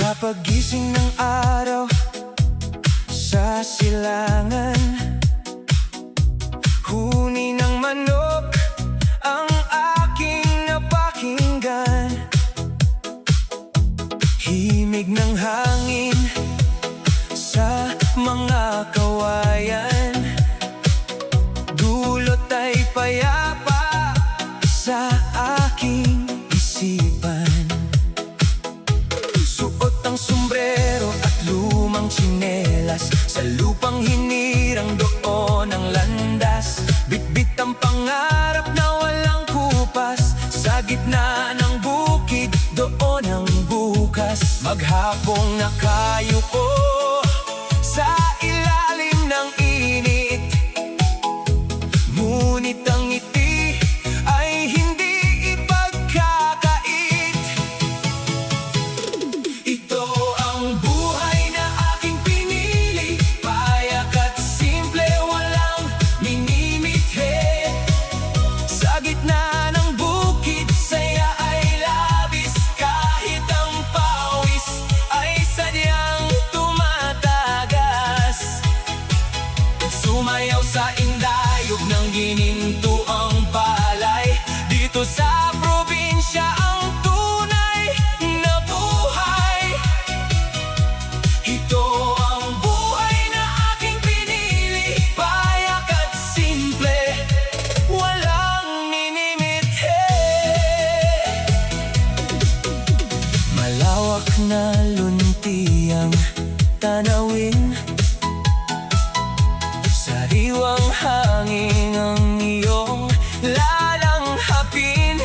Kapag gising ng araw sa silangan, huni ng manok ang aking napakinggan. Himig ng hangin sa mga kawayan, dulot ay payapa sa aking isipan. Suot ang sombrero at lumang tsinelas, sa lupang hinirang doon ang landas. Bitbit ang pangarap na walang kupas, sa gitna ng bukid doon ang bukas. Maghapong nakayuko sa ilalim ng init, ngunit ang ngiti ay hindi ipagkakait. Ito ang buhay na aking pinili, payak at simple, walang minimithi. Sa gitna ng bukid, saya ay labis, kahit ang pawis ay sadyang tumatagas. Sumayaw sa indayog ng ginintuang palay, dito sa probinsya ang tunay na buhay. Ito ang buhay na aking pinili, payak at simple, walang minimithi. Malawak na luntiang tanawin, sariwang hangin ang iyong lalanghapin.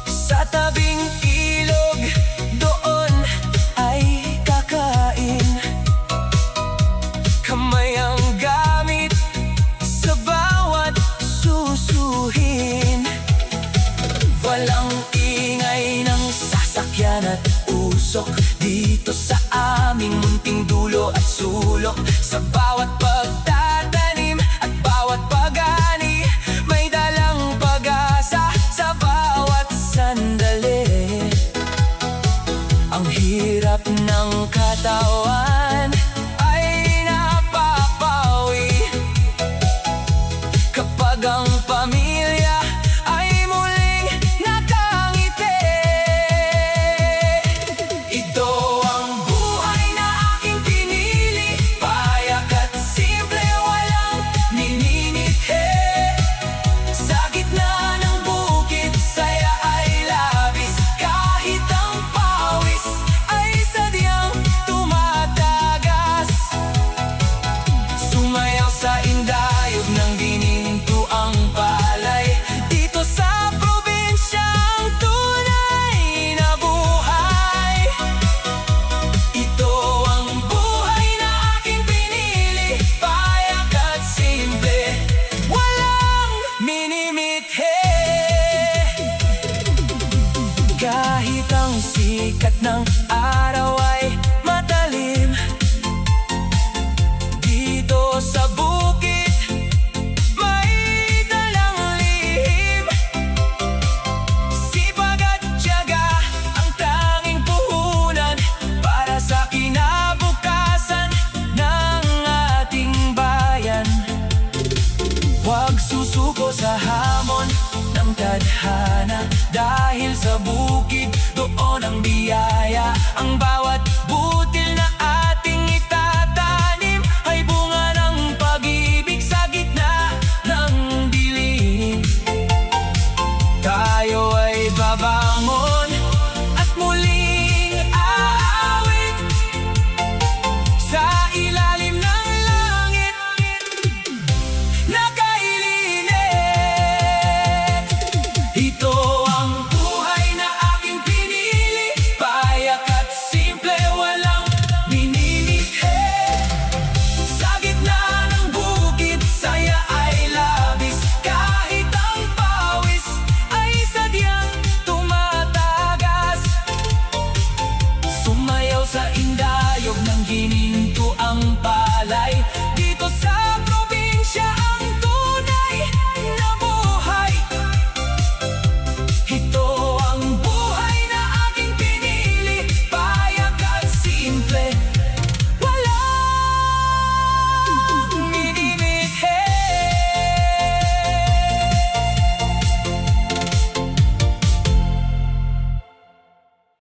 Sa tabing ilog doon ay kakain, kamay ang gamit sa bawat susuhin. Walang ingay ng sasakyan at usok dito sa aming munting dulo at sulok. Sa bawat pagtatanim at bawat pag-ani, may dalang pag-asa sa bawat sandali. Ang hirap ng katawan ay napapawi kapag ang pamilya ay muling nakangiti. Ito ang buhay na aking pinili, payak at simple, walang minimithi. Sa gitna ng bukid, saya ay labis, kahit ang pawis ay sadyang tumatagas. Sumayaw sa indayog ng ginintuang palay, dito sa probinsya ang tunay na buhay. Ito ang buhay na aking pinili, payak at simple, walang minimithi. Kahit ang sikat ng araw ay matalim, dito sa bukid may dalang lihim. Sipag at tiyaga ang tanging puhunan para sa kinabukasan ng ating bayan. Huwag susuko sa hamon ng tadhana, dahil sa bukid doon ang biyaya. Ang